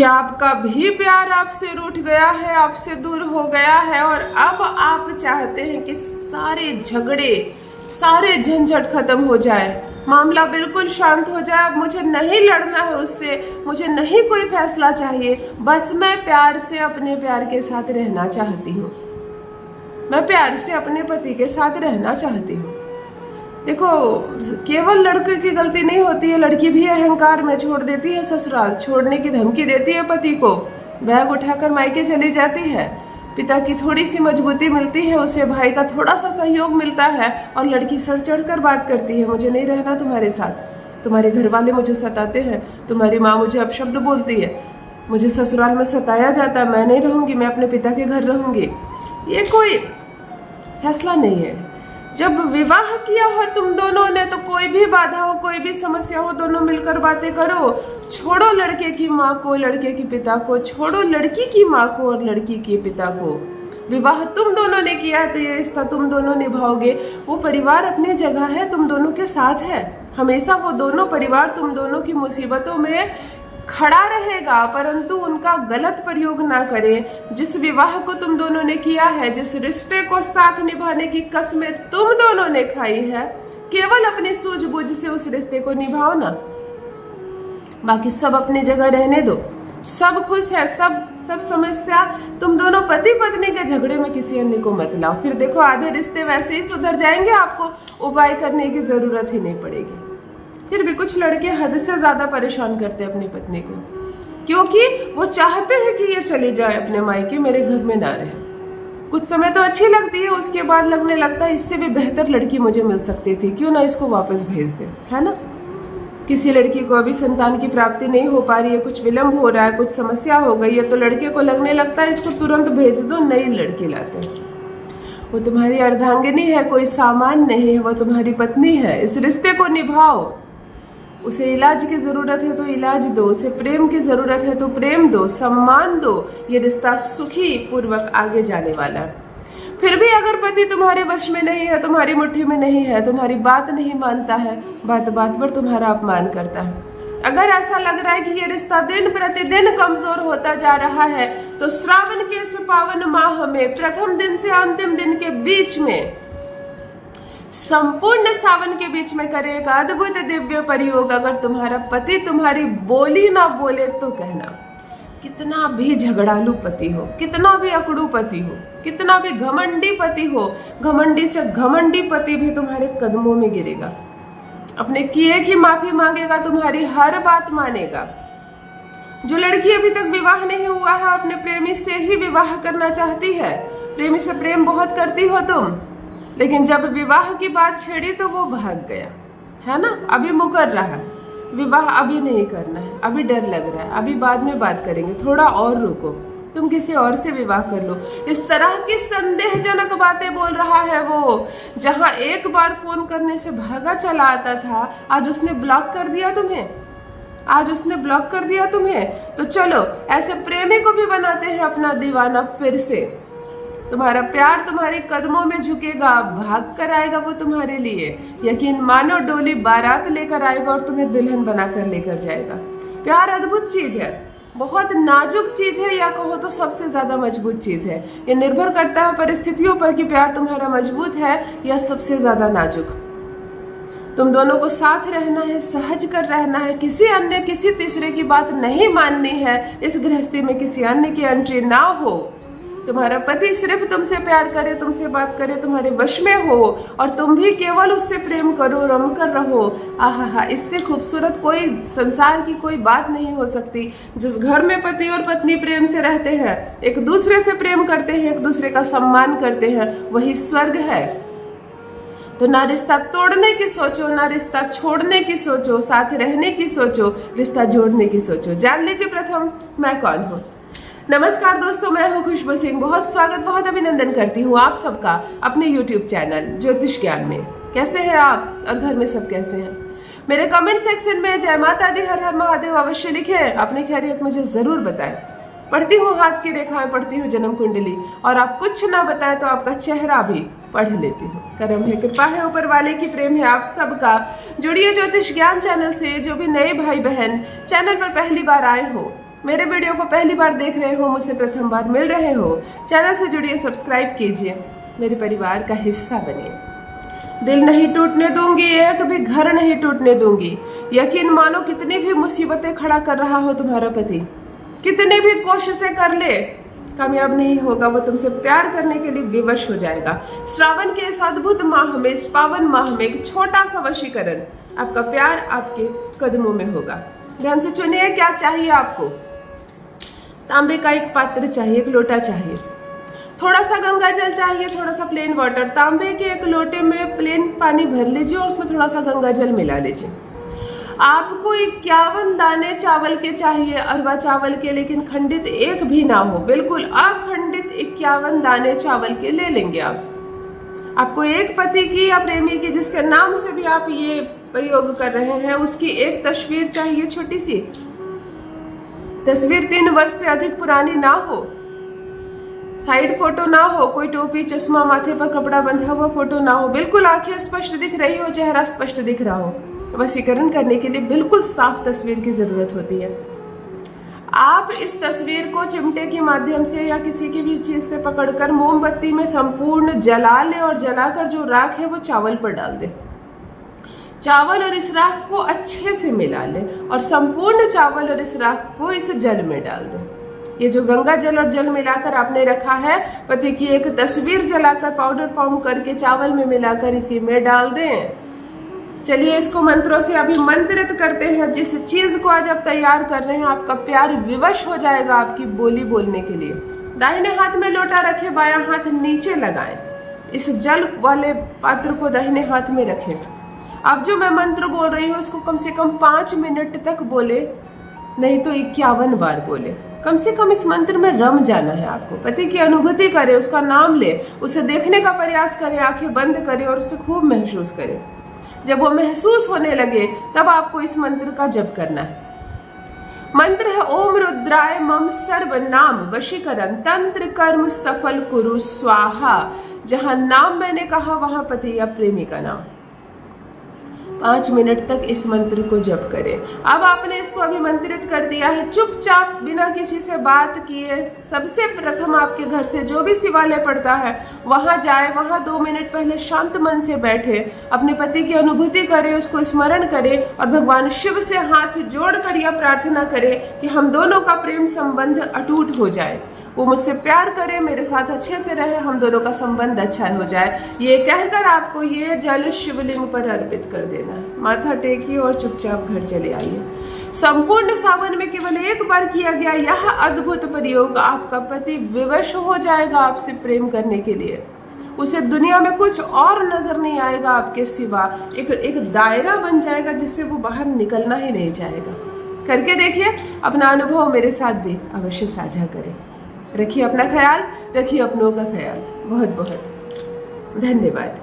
क्या आपका भी प्यार आपसे रूठ गया है, आपसे दूर हो गया है और अब आप चाहते हैं कि सारे झगड़े, सारे झंझट खत्म हो जाए, मामला बिल्कुल शांत हो जाए, अब मुझे नहीं लड़ना है उससे, मुझे नहीं कोई फैसला चाहिए, बस मैं प्यार से अपने प्यार के साथ रहना चाहती हूँ, मैं प्यार से अपने पति के साथ रहना चाहती हूँ। देखो, केवल लड़के की गलती नहीं होती है, लड़की भी अहंकार में छोड़ देती है ससुराल, छोड़ने की धमकी देती है पति को, बैग उठाकर मायके चली जाती है, पिता की थोड़ी सी मजबूती मिलती है उसे, भाई का थोड़ा सा सहयोग मिलता है और लड़की सर चढ़कर बात करती है, मुझे नहीं रहना तुम्हारे साथ, तुम्हारे घर वाले मुझे सताते हैं, तुम्हारी माँ मुझे अपशब्द बोलती है, मुझे ससुराल में सताया जाता है, मैं नहीं रहूँगी, मैं अपने पिता के घर रहूँगी। ये कोई फैसला नहीं है। जब विवाह किया हो तुम दोनों ने तो कोई भी बाधा हो, कोई भी समस्या हो, दोनों मिलकर बातें करो। छोड़ो लड़के की माँ को, लड़के के पिता को, छोड़ो लड़की की माँ को और लड़की के पिता को। विवाह तुम दोनों ने किया है तो ये रिश्ता तुम दोनों निभाओगे। वो परिवार अपनी जगह है, तुम दोनों के साथ है, हमेशा वो दोनों परिवार तुम दोनों की मुसीबतों में खड़ा रहेगा, परंतु उनका गलत प्रयोग ना करें। जिस विवाह को तुम दोनों ने किया है, जिस रिश्ते को साथ निभाने की कसमें तुम दोनों ने खाई है, केवल अपनी सूझबूझ से उस रिश्ते को निभाओ ना, बाकी सब अपनी जगह रहने दो। सब खुश है, सब समस्या तुम दोनों पति पत्नी के झगड़े में किसी अन्य को मत लाओ, फिर देखो आधे रिश्ते वैसे ही सुधर जाएंगे, आपको उपाय करने की जरूरत ही नहीं पड़ेगी। फिर भी कुछ लड़के हद से ज्यादा परेशान करते हैं अपनी पत्नी को, क्योंकि वो चाहते हैं कि ये चली जाए अपने मायके, मेरे घर में ना रहे। कुछ समय तो अच्छी लगती है, उसके बाद लगने लगता है इससे भी बेहतर लड़की मुझे मिल सकती थी, क्यों ना इसको वापस भेज दे, है ना। किसी लड़की को अभी संतान की प्राप्ति नहीं हो पा रही है, कुछ विलंब हो रहा है, कुछ समस्या हो गई है, तो लड़के को लगने लगता है इसको तुरंत भेज दो, नई लड़की लाते हैं। वो तुम्हारी अर्धांगिनी है, कोई सामान नहीं है, वो तुम्हारी पत्नी है। इस रिश्ते को निभाओ। उसे इलाज की जरूरत है तो इलाज दो, उसे प्रेम की जरूरत है तो प्रेम दो, सम्मान दो। ये रिश्ता सुखी पूर्वक आगे जाने वाला है। फिर भी अगर पति तुम्हारे वश में नहीं है, तुम्हारी मुट्ठी में नहीं है, तुम्हारी बात नहीं मानता है, बात बात पर तुम्हारा अपमान करता है, अगर ऐसा लग रहा है कि ये रिश्ता दिन प्रतिदिन कमजोर होता जा रहा है, तो श्रावण के इस पावन माह में प्रथम दिन से अंतिम दिन के बीच में, संपूर्ण सावन के बीच में करे एक अद्भुत दिव्य प्रयोग। अगर तुम्हारा पति तुम्हारी बोली ना बोले तो कहना, कितना भी झगड़ालू पति हो, कितना भी अकड़ू पति हो, कितना भी घमंडी पति हो, घमंडी से घमंडी पति भी तुम्हारे कदमों में गिरेगा, अपने किए की माफी मांगेगा, तुम्हारी हर बात मानेगा। जो लड़की अभी तक विवाह नहीं हुआ है, अपने प्रेमी से ही विवाह करना चाहती है, प्रेमी से प्रेम बहुत करती हो तुम, लेकिन जब विवाह की बात छेड़ी तो वो भाग गया, है ना, अभी मुकर रहा है, विवाह अभी नहीं करना है, अभी डर लग रहा है, अभी बाद में बात करेंगे, थोड़ा और रुको, तुम किसी और से विवाह कर लो। इस तरह की संदेहजनक बातें बोल रहा है वो। जहां एक बार फोन करने से भागा चला आता था, आज उसने ब्लॉक कर दिया तुम्हें, आज उसने ब्लॉक कर दिया तुम्हें। तो चलो, ऐसे प्रेमी को भी बनाते हैं अपना दीवाना फिर से। तुम्हारा प्यार तुम्हारे कदमों में झुकेगा, भाग कर आएगा वो तुम्हारे लिए, यकीन मानो डोली बारात लेकर आएगा और तुम्हें दुल्हन बनाकर लेकर जाएगा। प्यार अद्भुत चीज है, बहुत नाजुक चीज है, या कहो तो सबसे ज्यादा मजबूत चीज है। ये निर्भर करता है परिस्थितियों पर कि प्यार तुम्हारा मजबूत है या सबसे ज्यादा नाजुक। तुम दोनों को साथ रहना है, सहज कर रहना है, किसी अन्य किसी तीसरे की बात नहीं माननी है। इस गृहस्थी में किसी अन्य की एंट्री ना हो। तुम्हारा पति सिर्फ तुमसे प्यार करे, तुमसे बात करे, तुम्हारे वश में हो और तुम भी केवल उससे प्रेम करो, रम कर रहो। आहा, इससे खूबसूरत कोई संसार की कोई बात नहीं हो सकती। जिस घर में पति और पत्नी प्रेम से रहते हैं, एक दूसरे से प्रेम करते हैं, एक दूसरे का सम्मान करते हैं, वही स्वर्ग है। तो ना रिश्ता तोड़ने की सोचो, ना रिश्ता छोड़ने की सोचो, साथ रहने की सोचो, रिश्ता जोड़ने की सोचो। जान लीजिए प्रथम मैं कौन हूँ। नमस्कार दोस्तों, मैं हूँ खुशबू सिंह। बहुत स्वागत, बहुत अभिनंदन करती हूँ आप सबका अपने YouTube चैनल ज्योतिष ज्ञान में। कैसे हैं आप और घर में सब कैसे हैं? मेरे कमेंट सेक्शन में जय माता दी, हर हर महादेव अवश्य लिखें। अपनी खैरियत मुझे जरूर बताएं। पढ़ती हूँ हाथ की रेखाएं, पढ़ती हूँ जन्म कुंडली, और आप कुछ ना बताएं तो आपका चेहरा भी पढ़ लेती हूँ। करम है, कृपा है ऊपर वाले की, प्रेम है आप सबका। जुड़िए ज्योतिष ज्ञान चैनल से। जो भी नए भाई बहन चैनल पर पहली बार आए हो, मेरे वीडियो को पहली बार देख रहे हो, मुझसे प्रथम बार मिल रहे हो, चैनल से जुड़िए, सब्सक्राइब कीजिए, मेरे परिवार का हिस्सा बनिए। दिल नहीं टूटने दूंगी, एक भी घर नहीं टूटने दूंगी। यकीन मानो कितनी भी मुसीबतें खड़ा कर रहा हो तुम्हारा पति, कितनी भी कोशिशें कर ले, कामयाब नहीं होगा। वो तुमसे प्यार करने के लिए विवश हो जाएगा। श्रावण के इस अद्भुत माह में, इस पावन माह में एक छोटा सा वशीकरण, आपका प्यार आपके कदमों में होगा। ध्यान से चुनिए क्या चाहिए आपको। तांबे का एक पात्र चाहिए, एक लोटा चाहिए, थोड़ा सा गंगा जल चाहिए, थोड़ा सा प्लेन वाटर। तांबे के एक लोटे में प्लेन पानी भर लीजिए और उसमें थोड़ा सा गंगा जल मिला लीजिए। आपको 51 दाने चावल के चाहिए, अरवा चावल के, लेकिन खंडित एक भी ना हो, बिल्कुल अखंडित 51 दाने चावल के ले लेंगे आप। आपको एक पति की या प्रेमी की, जिसके नाम से भी आप ये प्रयोग कर रहे हैं, उसकी एक तस्वीर चाहिए, छोटी सी तस्वीर, 3 वर्ष से अधिक पुरानी ना हो, साइड फोटो ना हो, कोई टोपी चश्मा माथे पर कपड़ा बंधा हुआ फोटो ना हो, बिल्कुल आंखें स्पष्ट दिख रही हो, चेहरा स्पष्ट दिख रहा हो। वशीकरण करने के लिए बिल्कुल साफ तस्वीर की जरूरत होती है। आप इस तस्वीर को चिमटे के माध्यम से या किसी की भी चीज से पकड़कर मोमबत्ती में संपूर्ण जला ले और जलाकर जो राख है वो चावल पर डाल दे। चावल और इस राख को अच्छे से मिला ले और संपूर्ण चावल और इस राख को इस जल में डाल दे। ये जो गंगा जल और जल मिलाकर आपने रखा है, पति की एक तस्वीर जलाकर पाउडर फॉर्म करके चावल में मिलाकर इसी में डाल दें। चलिए इसको मंत्रों से अभिमंत्रित करते हैं। जिस चीज को आज आप तैयार कर रहे हैं, आपका प्यार विवश हो जाएगा आपकी बोली बोलने के लिए। दाहिने हाथ में लोटा रखे, बायां हाथ नीचे लगाएं। इस जल वाले पात्र को दाहिने हाथ में रखें। अब जो मैं मंत्र बोल रही हूँ उसको कम से कम 5 मिनट तक बोले, नहीं तो 51 बार बोले। कम से कम इस मंत्र में रम जाना है आपको। पति की अनुभूति करें, उसका नाम ले, उसे देखने का प्रयास करें, आंखें बंद करें और उसे खूब महसूस करें। जब वो महसूस होने लगे तब आपको इस मंत्र का जप करना है। मंत्र है ओम रुद्राय मम सर्व नाम वशीकरण तंत्र कर्म सफल कुरु स्वाहा। जहां नाम मैंने कहा वहां पति या प्रेमी का नाम। 5 मिनट तक इस मंत्र को जप करें। अब आपने इसको अभिमंत्रित कर दिया है, चुपचाप बिना किसी से बात किए सबसे प्रथम आपके घर से जो भी शिवालय पड़ता है वहां जाए, वहां 2 मिनट पहले शांत मन से बैठे, अपने पति की अनुभूति करें, उसको स्मरण करें और भगवान शिव से हाथ जोड़कर यह प्रार्थना करें कि हम दोनों का प्रेम संबंध अटूट हो जाए, वो मुझसे प्यार करे, मेरे साथ अच्छे से रहे, हम दोनों का संबंध अच्छा हो जाए। ये कहकर आपको ये जल शिवलिंग पर अर्पित कर देना है। माथा टेकिए और चुपचाप घर चले आइए। संपूर्ण सावन में केवल एक बार किया गया यह अद्भुत प्रयोग, आपका पति विवश हो जाएगा आपसे प्रेम करने के लिए। उसे दुनिया में कुछ और नजर नहीं आएगा आपके सिवा। एक दायरा बन जाएगा जिससे वो बाहर निकलना ही नहीं चाहेगा। करके देखिए, अपना अनुभव मेरे साथ भी अवश्य साझा करें। रखिए अपना ख्याल, रखिए अपनों का ख्याल। बहुत बहुत धन्यवाद।